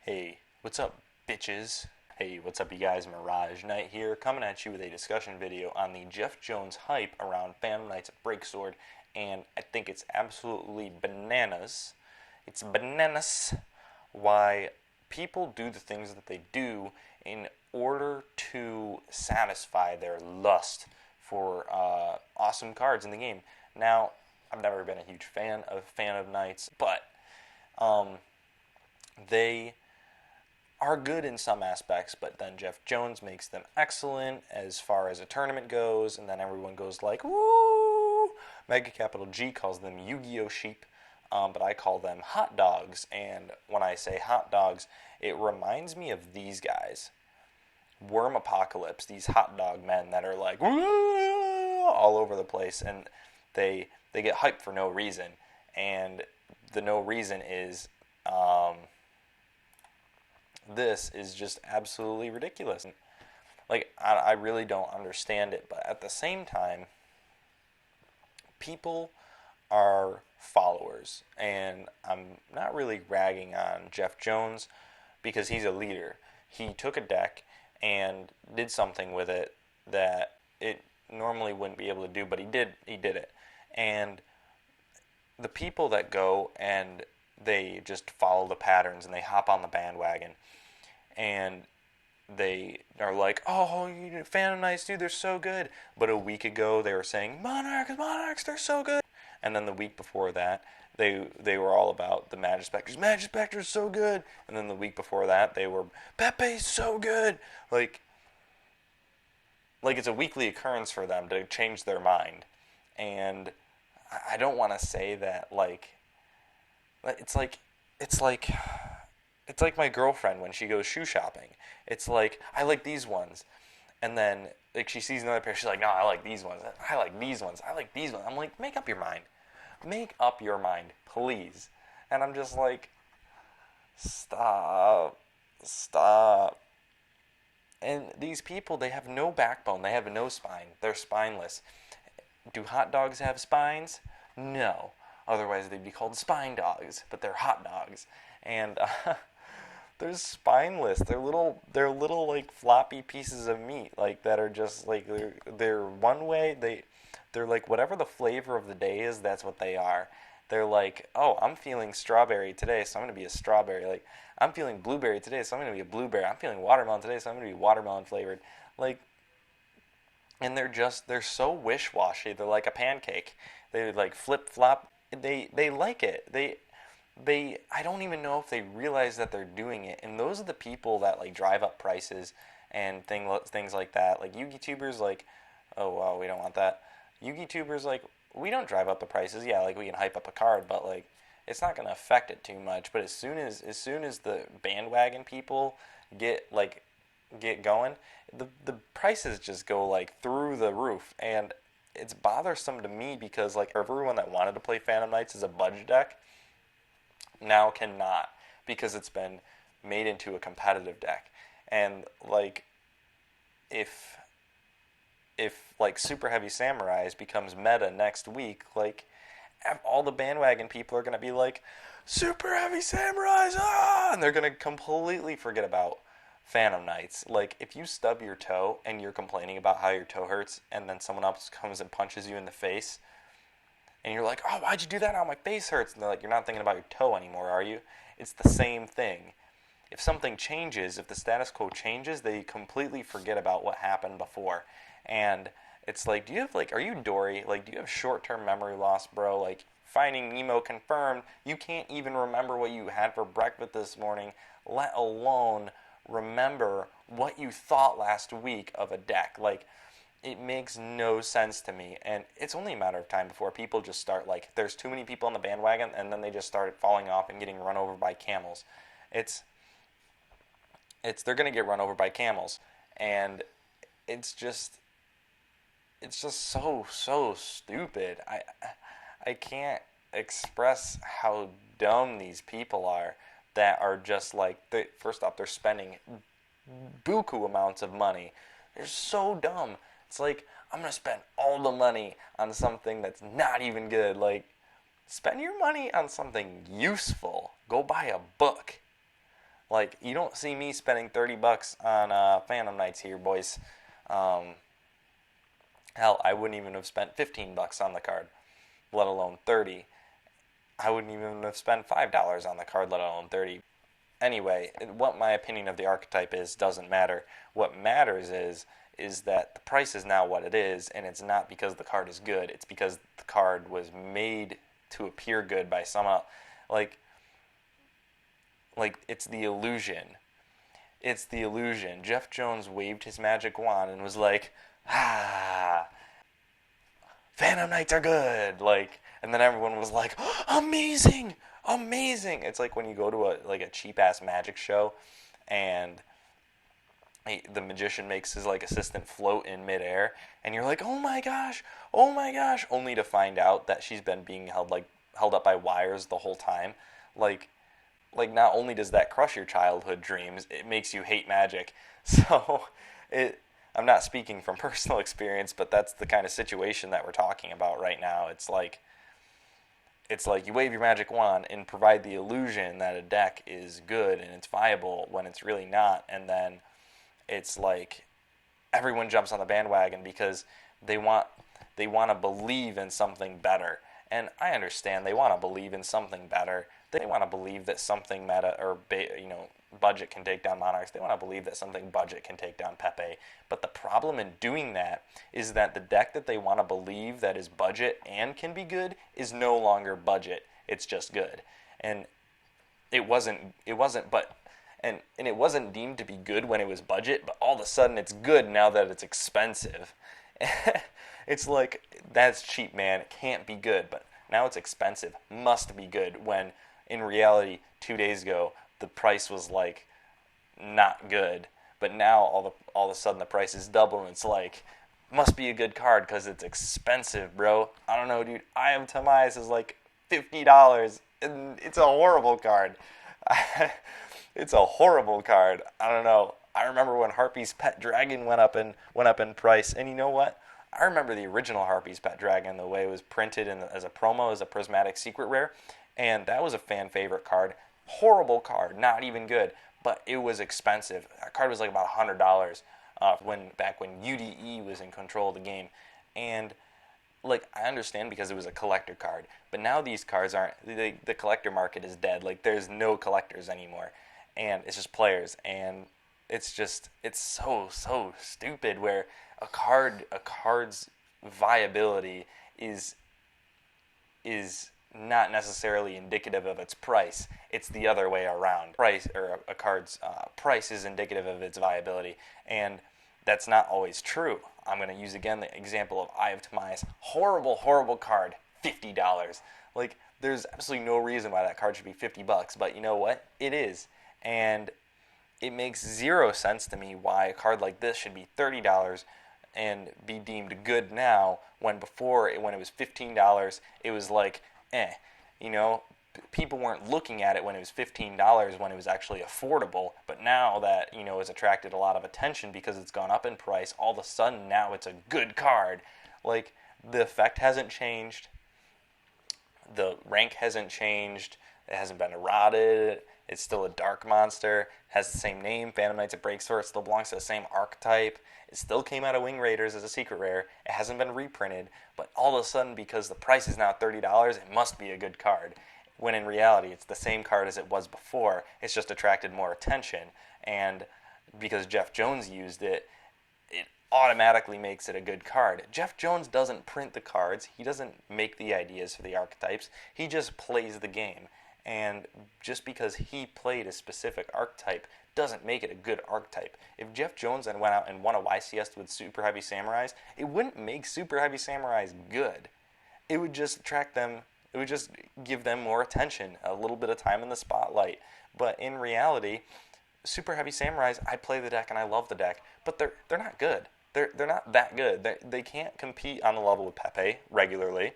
Hey, what's up, bitches? Hey, what's up, you guys? Mirage Knight here, coming at you with a discussion video on the Jeff Jones hype around Phantom Knights of Breaksword, and I think it's absolutely bananas. It's bananas why people do the things that they do in order to satisfy their lust for awesome cards in the game. Now, I've never been a huge fan of Knights, but they are good in some aspects, but then Jeff Jones makes them excellent as far as a tournament goes, and then everyone goes like, woo! Mega Capital G calls them Yu-Gi-Oh! Sheep, but I call them hot dogs, and when I say hot dogs, it reminds me of these guys. Worm Apocalypse, these hot dog men that are like, woo! All over the place, and they get hyped for no reason, and the no reason is, this is just absolutely ridiculous. Like, I really don't understand it, but at the same time, people are followers, and I'm not really ragging on Jeff Jones because he's a leader. He took a deck and did something with it that it normally wouldn't be able to do, but he did it. And the people that go and they just follow the patterns and they hop on the bandwagon and they are like, oh, Phantom Knights, dude, they're so good. But a week ago they were saying, Monarchs, they're so good. And then the week before that, they were all about the Magic Specters. Magic Specters so good. And then the week before that, they were, Pepe's so good. Like it's a weekly occurrence for them to change their mind. And I don't want to say that, it's like my girlfriend when she goes shoe shopping. It's like, I like these ones. And then like she sees another pair, she's like, no, I like these ones. I like these ones. I like these ones. I'm like, make up your mind. Make up your mind, please. And I'm just like, stop. And these people, they have no backbone. They have no spine. They're spineless. Do hot dogs have spines? No. Otherwise, they'd be called spine dogs. But they're hot dogs. And they're spineless. They're little like floppy pieces of meat, like that are just like they're one way. They're like whatever the flavor of the day is. That's what they are. They're like, oh, I'm feeling strawberry today, so I'm gonna be a strawberry. Like, I'm feeling blueberry today, so I'm gonna be a blueberry. I'm feeling watermelon today, so I'm gonna be watermelon flavored. Like, and they're so wish-washy. They're like a pancake. They like flip flop. They like it. I don't even know if they realize that they're doing it. And those are the people that like drive up prices and things like that. Like Yugi-tubers, like, oh wow, we don't want that. Yugi-tubers, like, we don't drive up the prices. Yeah, like we can hype up a card, but like it's not gonna affect it too much. But as soon as the bandwagon people get going, the prices just go like through the roof, and it's bothersome to me because like everyone that wanted to play Phantom Knights as a budget deck now cannot because it's been made into a competitive deck. And like if like Super Heavy Samurais becomes meta next week, like all the bandwagon people are going to be like, Super Heavy Samurais, and they're going to completely forget about Phantom Knights. Like, if you stub your toe and you're complaining about how your toe hurts, and then someone else comes and punches you in the face, and you're like, oh, why'd you do that? Oh, my face hurts. And they're like, you're not thinking about your toe anymore, are you? It's the same thing. If something changes, if the status quo changes, they completely forget about what happened before. And it's like, are you Dory? Like, do you have short-term memory loss, bro? Like, Finding Nemo confirmed, you can't even remember what you had for breakfast this morning, let alone remember what you thought last week of a deck. Like, it makes no sense to me, and it's only a matter of time before people just start, like, there's too many people on the bandwagon, and then they just start falling off and getting run over by camels. They're going to get run over by camels, and it's just so stupid. I can't express how dumb these people are that are just like, first off, they're spending buku amounts of money. They're so dumb. It's like, I'm going to spend all the money on something that's not even good. Like, spend your money on something useful. Go buy a book. Like, you don't see me spending $30 on Phantom Knights here, boys. Um, Hell, I wouldn't even have spent $15 on the card, let alone 30. I wouldn't even have spent $5 on the card, let alone 30. Anyway, what my opinion of the archetype is doesn't matter. What matters is that the price is now what it is, and it's not because the card is good. It's because the card was made to appear good by someone else. Like, it's the illusion. It's the illusion. Jeff Jones waved his magic wand and was like, ah, Phantom Knights are good. Like, and then everyone was like, oh, amazing, amazing. It's like when you go to a cheap ass magic show, and the magician makes his like assistant float in midair, and you're like, oh my gosh, only to find out that she's been being held up by wires the whole time. Like, not only does that crush your childhood dreams, it makes you hate magic. So it I'm not speaking from personal experience, but that's the kind of situation that we're talking about right now. It's like you wave your magic wand and provide the illusion that a deck is good and it's viable when it's really not, and then it's like everyone jumps on the bandwagon because they want to believe in something better. And I understand they want to believe in something better. They want to believe that something meta or budget can take down Monarchs. They want to believe that something budget can take down Pepe. But the problem in doing that is that the deck that they want to believe that is budget and can be good is no longer budget. It's just good. And it wasn't it wasn't deemed to be good when it was budget, but all of a sudden it's good now that it's expensive. It's like, that's cheap, man. It can't be good, but now it's expensive. Must be good, when in reality 2 days ago the price was like not good, but now all of a sudden the price is double, and it's like, must be a good card because it's expensive, bro. I don't know, dude. Eye of Tamias is like $50, and it's a horrible card. It's a horrible card. I don't know. I remember when Harpy's Pet Dragon went up in price, and you know what? I remember the original Harpy's Pet Dragon, the way it was printed as a promo, as a prismatic secret rare, and that was a fan favorite card. Horrible card, not even good, but it was expensive. That card was like about $100 back when UDE was in control of the game, and like, I understand because it was a collector card, but now these cards aren't. The collector market is dead. Like, there's no collectors anymore, and it's just players, and it's so stupid where a card's viability is not necessarily indicative of its price. It's the other way around. A card's price is indicative of its viability, and that's not always true. I'm going to use again the example of Eye of Tamias. Horrible card, $50. Like, there's absolutely no reason why that card should be $50, but you know what? It is. And it makes zero sense to me why a card like this should be $30 and be deemed good now, when before, when it was $15, it was like, people weren't looking at it when it was $15, when it was actually affordable. But now that, it's attracted a lot of attention because it's gone up in price, all of a sudden now it's a good card. Like, the effect hasn't changed, the rank hasn't changed, it hasn't been eroded, it's still a dark monster, has the same name, Phantom Knights of Breakthrough, it still belongs to the same archetype, it still came out of Wing Raiders as a secret rare, it hasn't been reprinted, but all of a sudden, because the price is now $30, it must be a good card. When in reality, it's the same card as it was before, it's just attracted more attention, and because Jeff Jones used it, it automatically makes it a good card. Jeff Jones doesn't print the cards, he doesn't make the ideas for the archetypes, he just plays the game. And just because he played a specific archetype doesn't make it a good archetype. If Jeff Jones then went out and won a YCS with Super Heavy Samurais, it wouldn't make Super Heavy Samurais good. It would just attract them, it would just give them more attention, a little bit of time in the spotlight. But in reality, Super Heavy Samurais, I play the deck and I love the deck, but they're not good. They're not that good. They can't compete on the level with Pepe regularly.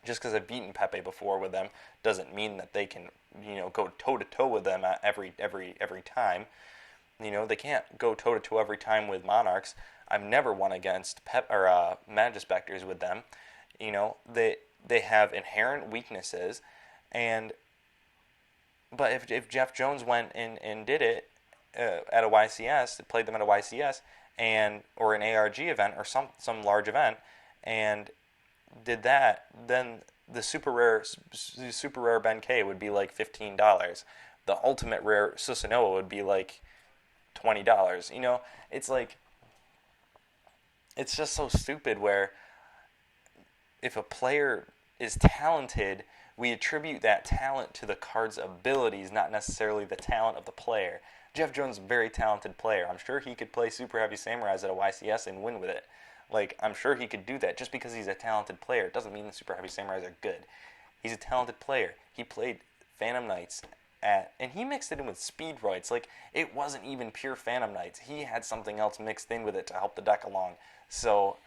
Just because I've beaten Pepe before with them doesn't mean that they can, go toe to toe with them every time. They can't go toe to toe every time with Monarchs. I've never won against Magispectors with them. They have inherent weaknesses, and But if Jeff Jones went and did it at a YCS, played them at a YCS, and or an ARG event or some large event, and did that, then the super rare Ben K would be like $15. The ultimate rare Susanoa would be like $20. You know, it's like, it's just so stupid where if a player is talented, we attribute that talent to the card's abilities, not necessarily the talent of the player. Jeff Jones is a very talented player. I'm sure he could play Super Heavy Samurais at a YCS and win with it. Like, I'm sure he could do that. Just because he's a talented player doesn't mean the Super Heavy Samurais are good. He's a talented player. He played Phantom Knights and he mixed it in with Speedroids. Like, it wasn't even pure Phantom Knights. He had something else mixed in with it to help the deck along. So,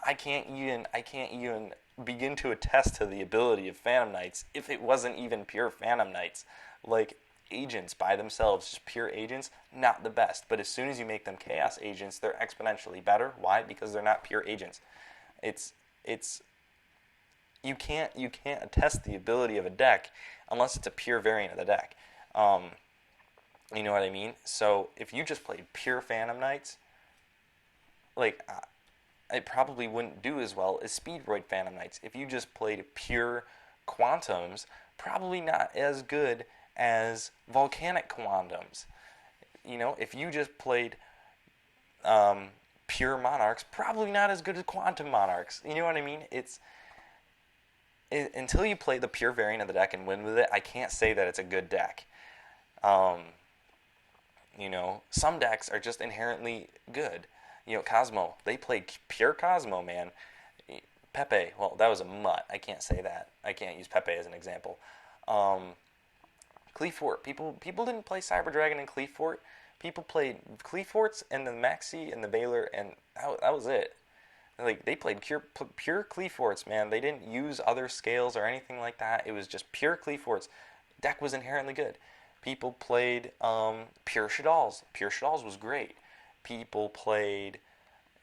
I can't even begin to attest to the ability of Phantom Knights if it wasn't even pure Phantom Knights. Like, agents by themselves, just pure agents, not the best. But as soon as you make them chaos agents, they're exponentially better. Why? Because they're not pure agents. It's you can't attest the ability of a deck unless it's a pure variant of the deck. You know what I mean? So if you just played pure Phantom Knights, like, it probably wouldn't do as well as Speedroid Phantom Knights. If you just played pure Quantums, probably not as good as Volcanic Quantums. You know, if you just played pure Monarchs, probably not as good as Quantum Monarchs. You know what I mean? Until you play the pure variant of the deck and win with it, I can't say that it's a good deck. You know, some decks are just inherently good. You know, Cosmo, they played pure Cosmo, man. Pepe, well, that was a mutt. I can't say that. I can't use Pepe as an example. Cleefort, people didn't play Cyber Dragon and Cleefort. People played Cleeforts and the Maxi and the Baylor, and that was it. Like, they played pure Cleeforts, man. They didn't use other scales or anything like that. It was just pure Cleeforts. Deck was inherently good. People played pure Shadalls. Pure Shadalls was great. People played,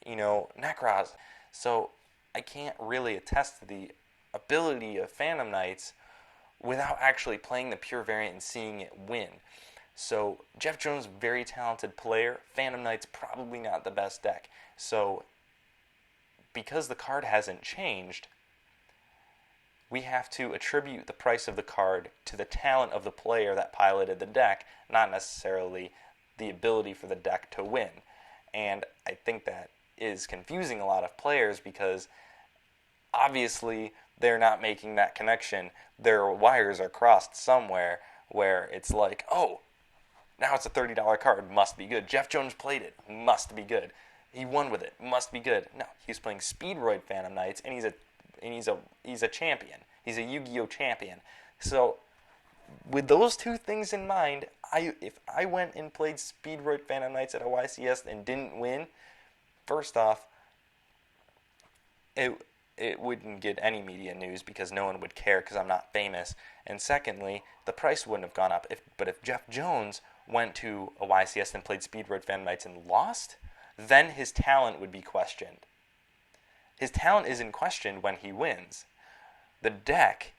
you know, Necros. So I can't really attest to the ability of Phantom Knights without actually playing the pure variant and seeing it win. So Jeff Jones, very talented player. Phantom Knights, probably not the best deck. So because the card hasn't changed, we have to attribute the price of the card to the talent of the player that piloted the deck, not necessarily the ability for the deck to win. And I think that is confusing a lot of players because obviously they're not making that connection. Their wires are crossed somewhere where it's like, oh, now it's a $30 card, must be good. Jeff Jones played it, must be good. He won with it, must be good. No, he's playing Speedroid Phantom Knights, and he's a champion. He's a Yu-Gi-Oh champion. So with those two things in mind, if I went and played Speedroid Phantom Knights at a YCS and didn't win, first off, it wouldn't get any media news because no one would care because I'm not famous. And secondly, the price wouldn't have gone up. But if Jeff Jones went to a YCS and played Speedroid Phantom Knights and lost, then his talent would be questioned. His talent isn't questioned when he wins. The deck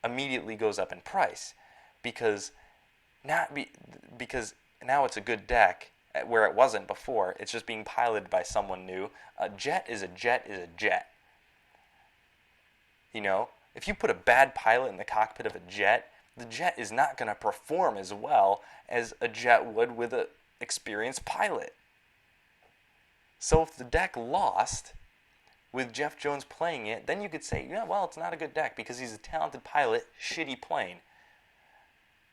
immediately goes up in price because now it's a good deck where it wasn't before. It's just being piloted by someone new. A jet is a jet is a jet. You know, if you put a bad pilot in the cockpit of a jet, the jet is not going to perform as well as a jet would with an experienced pilot. So if the deck lost with Jeff Jones playing it, then you could say, yeah, well, it's not a good deck because he's a talented pilot, shitty plane.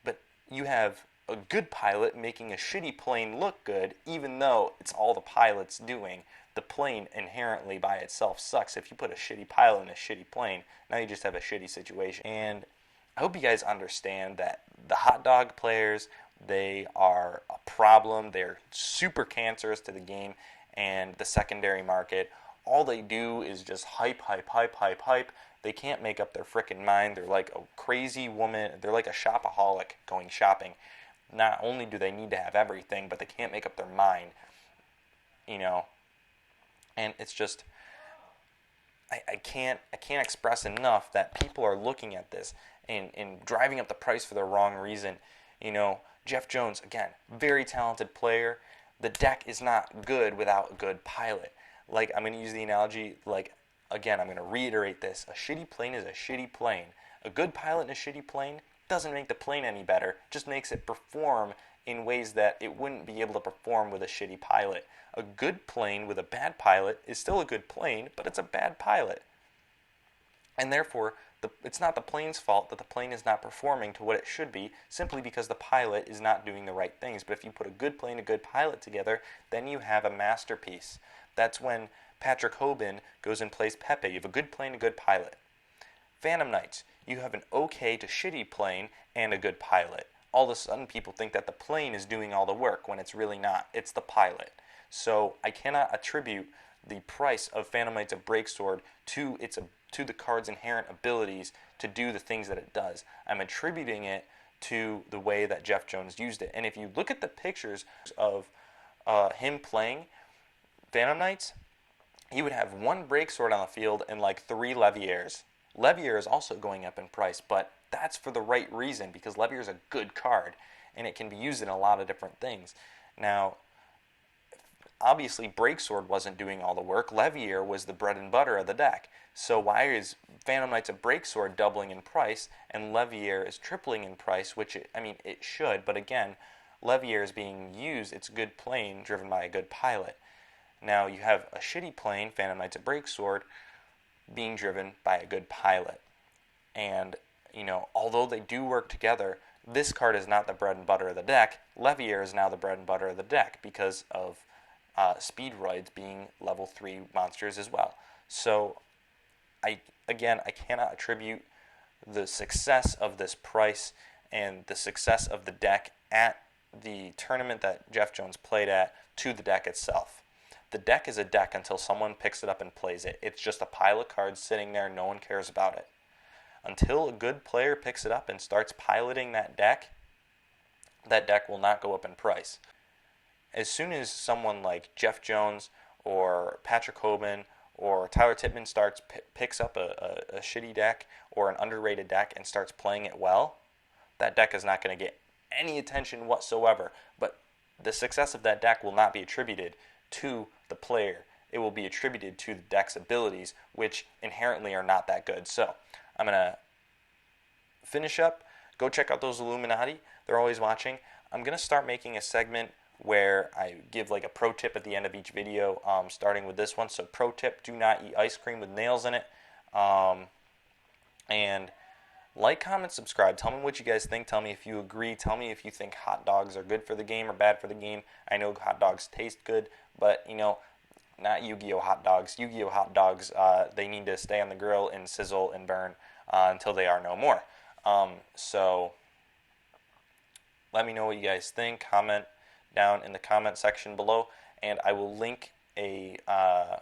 But you have a good pilot making a shitty plane look good, even though it's all the pilot's doing. The plane inherently by itself sucks. If you put a shitty pilot in a shitty plane, now you just have a shitty situation. And I hope you guys understand that the hot dog players, they are a problem. They're super cancerous to the game and the secondary market. All they do is just hype. They can't make up their frickin' mind. They're like a crazy woman. They're like a shopaholic going shopping. Not only do they need to have everything, but they can't make up their mind. You know, and it's just, I can't express enough that people are looking at this and driving up the price for the wrong reason. Jeff Jones, again, very talented player. The deck is not good without a good pilot. Like, I'm going to use the analogy, like, again, I'm going to reiterate this. A shitty plane is a shitty plane. A good pilot in a shitty plane doesn't make the plane any better, just makes it perform in ways that it wouldn't be able to perform with a shitty pilot. A good plane with a bad pilot is still a good plane, but it's a bad pilot. And therefore, it's not the plane's fault that the plane is not performing to what it should be, simply because the pilot is not doing the right things. But if you put a good plane and a good pilot together, then you have a masterpiece. That's when Patrick Hoban goes and plays Pepe. You have a good plane and a good pilot. Phantom Knights, you have an okay to shitty plane and a good pilot. All of a sudden, people think that the plane is doing all the work when it's really not. It's the pilot. So I cannot attribute the price of Phantom Knights of Breaksword to the card's inherent abilities to do the things that it does. I'm attributing it to the way that Jeff Jones used it. And if you look at the pictures of him playing Phantom Knights, he would have one Breaksword on the field and like 3 Leviers. Levier is also going up in price, but that's for the right reason, because Levier is a good card, and it can be used in a lot of different things. Now, obviously, Breaksword wasn't doing all the work. Levier was the bread and butter of the deck. So why is Phantom Knights of Breaksword doubling in price, and Levier is tripling in price, which, it should, but again, Levier is being used, it's a good plane driven by a good pilot. Now, you have a shitty plane, Phantom Knights of Breaksword, being driven by a good pilot. And, although they do work together, this card is not the bread and butter of the deck. Levier is now the bread and butter of the deck because of Speedroids being level 3 monsters as well. So, I cannot attribute the success of this price and the success of the deck at the tournament that Jeff Jones played at to the deck itself. The deck is a deck until someone picks it up and plays it. It's just a pile of cards sitting there. No one cares about it. Until a good player picks it up and starts piloting that deck will not go up in price. As soon as someone like Jeff Jones or Patrick Hoban or Tyler Tippmann picks up a shitty deck or an underrated deck and starts playing it well, that deck is not going to get any attention whatsoever. But the success of that deck will not be attributed to the player. It will be attributed to the deck's abilities, which inherently are not that good. So I'm going to finish up. Go check out those Illuminati. They're always watching. I'm going to start making a segment where I give like a pro tip at the end of each video, starting with this one. So pro tip, do not eat ice cream with nails in it. And like, comment, subscribe. Tell me what you guys think. Tell me if you agree. Tell me if you think hot dogs are good for the game or bad for the game. I know hot dogs taste good, but, not Yu-Gi-Oh! Hot dogs. Yu-Gi-Oh! Hot dogs, they need to stay on the grill and sizzle and burn until they are no more. So let me know what you guys think. Comment down in the comment section below, and I will link I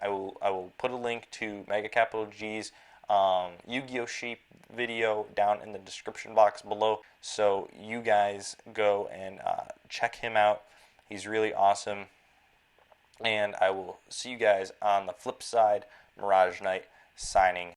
will put a link to Mega Capital G's Yu-Gi-Oh! Sheep video down in the description box below, so you guys go and check him out. He's really awesome, and I will see you guys on the flip side. Mirage Knight signing